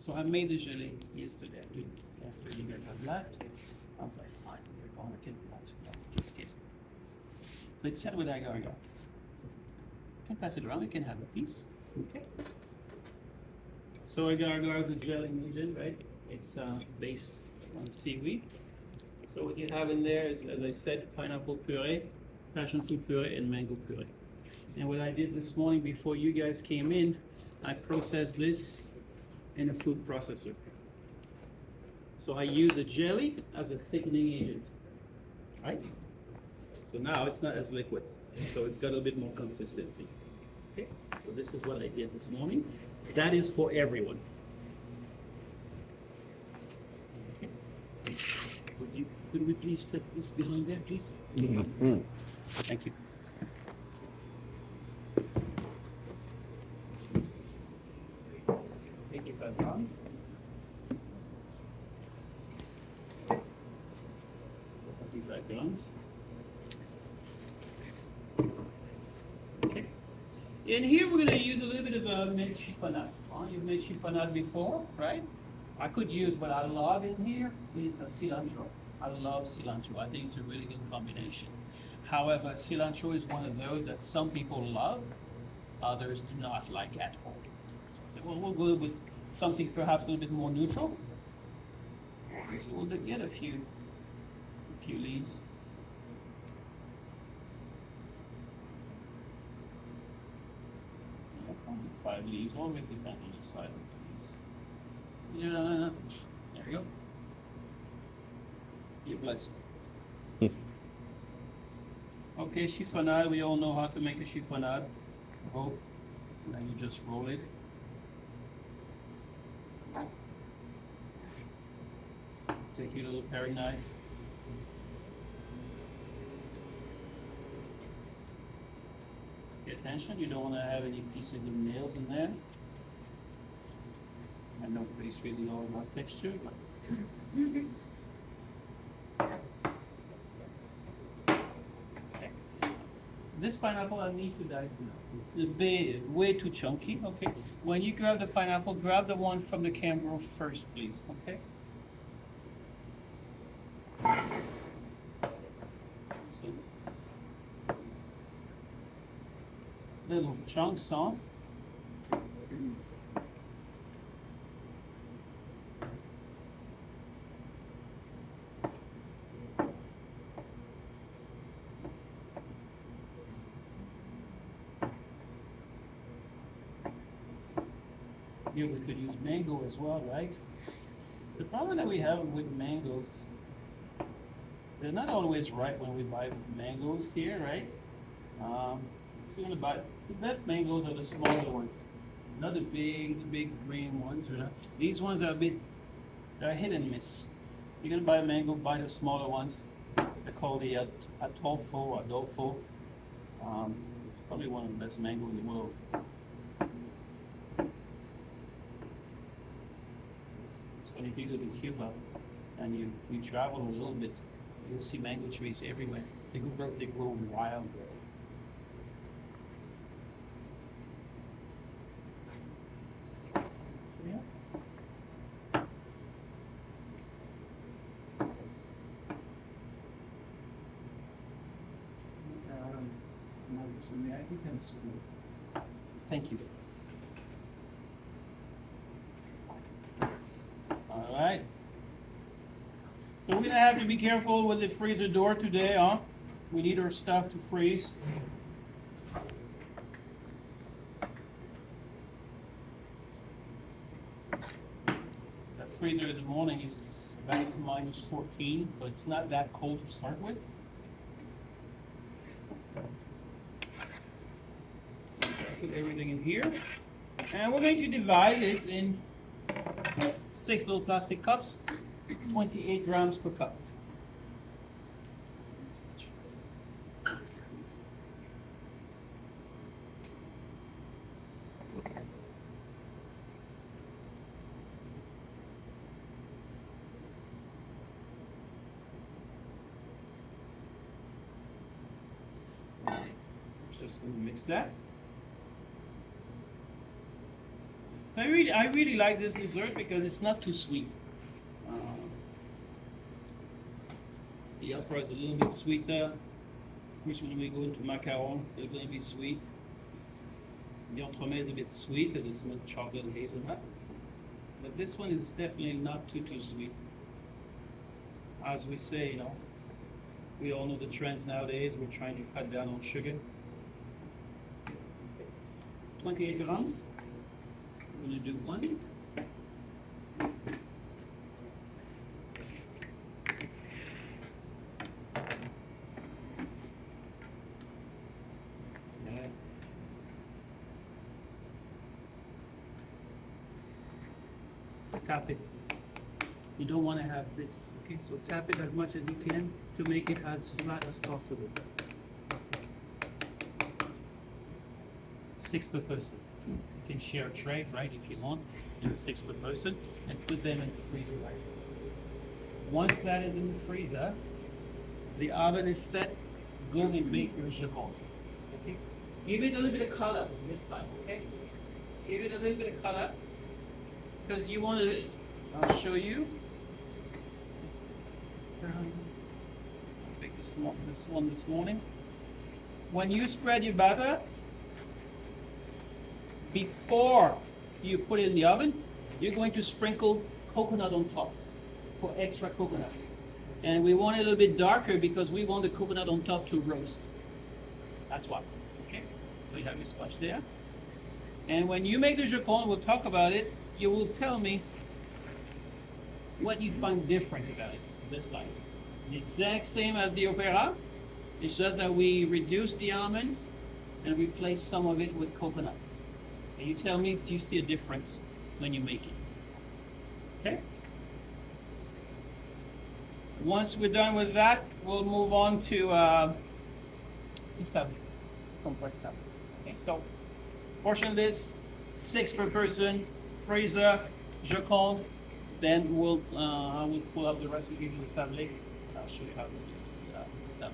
So I made the gelée yesterday. Yesterday you guys had left. I was like, fine, we're going to kill lunch. No, just kidding. So it's set with agar agar. You can pass it around, you can have a piece. Okay. So agar agar is a gelling agent, right? It's based on seaweed. So what you have in there is, as I said, pineapple puree, passion fruit puree, and mango puree. And what I did this morning before you guys came in, I processed this in a food processor. So I use a jelly as a thickening agent, right? So now it's not as liquid, so it's got a little bit more consistency. Okay, so this is what I did this morning. That is for everyone. Okay. Could we please set this behind there, please? Mm-hmm. Thank you. 85 grams. 55 grams. Okay. In here, we're going to use a little bit of mint chiffonade. You've made chiffonade before, right? I could use what I love in here is a cilantro. I love cilantro. I think it's a really good combination. However, cilantro is one of those that some people love, others do not like at all. So we'll go with something perhaps a little bit more neutral. So we'll get a few leaves. Yeah, probably 5 leaves. Always depend on the size of the leaves. Yeah, there we go. You're blessed. Okay, chiffonade. We all know how to make a chiffonade. Roll. And then you just roll it. Take your little paring knife. Pay attention, you don't want to have any pieces of nails in there. I know pastry is all about texture, but okay. This pineapple I need to dice now. It's a bit way too chunky. Okay. When you grab the pineapple, grab the one from the camera first, please. Okay. So, little chunks on. Here we could use mango as well, right? The problem that we have with mangoes, they're not always ripe when we buy mangoes here, right? If you're gonna buy the best mangoes are the smaller ones, not the big green ones. You know, these ones are they're hit and miss. If you're gonna buy a mango, buy the smaller ones. They're called the Atolfo or Adolfo. It's probably one of the best mangoes in the world. And if you go to Cuba and you travel a little bit, you'll see mango trees everywhere. They grow wild. Yeah. Thank you. All right. So we're gonna have to be careful with the freezer door today, huh? We need our stuff to freeze. That freezer in the morning is back to -14, so it's not that cold to start with. Put everything in here, and we're going to divide this in 6 little plastic cups, 28 grams per cup. Just going to mix that. So I really like this dessert because it's not too sweet. The opera is a little bit sweeter, which when we go into macaron, they're going to be sweet. The entremet is a bit sweet because it's with chocolate and hazelnut. But this one is definitely not too sweet. As we say, you know, we all know the trends nowadays. We're trying to cut down on sugar. 28 grams. I'm going to do one. Tap it. You don't want to have this, okay? So tap it as much as you can to make it as flat as possible. 6 per person. You can share a tray, right, if you want, and 6 per person, and put them in the freezer right. Once that is in the freezer, the oven is set. Go and make your jambon. Okay? Give it a little bit of color this time, okay? Give it a little bit of color. Because you want to, I'll show you. I'll take this one this morning. When you spread your batter, before you put it in the oven, you're going to sprinkle coconut on top for extra coconut. And we want it a little bit darker because we want the coconut on top to roast. That's why. Okay? So you have your sponge there. And when you make the jacon, we'll talk about it. You will tell me what you find different about it this time. The exact same as the opera. It's just that we reduce the almond and replace some of it with coconut. And you tell me if you see a difference when you make it. Okay? Once we're done with that, we'll move on to complex salad. Okay, so portion of this, 6 per person. Freezer, jacon, then I will pull out the rest and give you the sablé. I'll show you how to do the salad.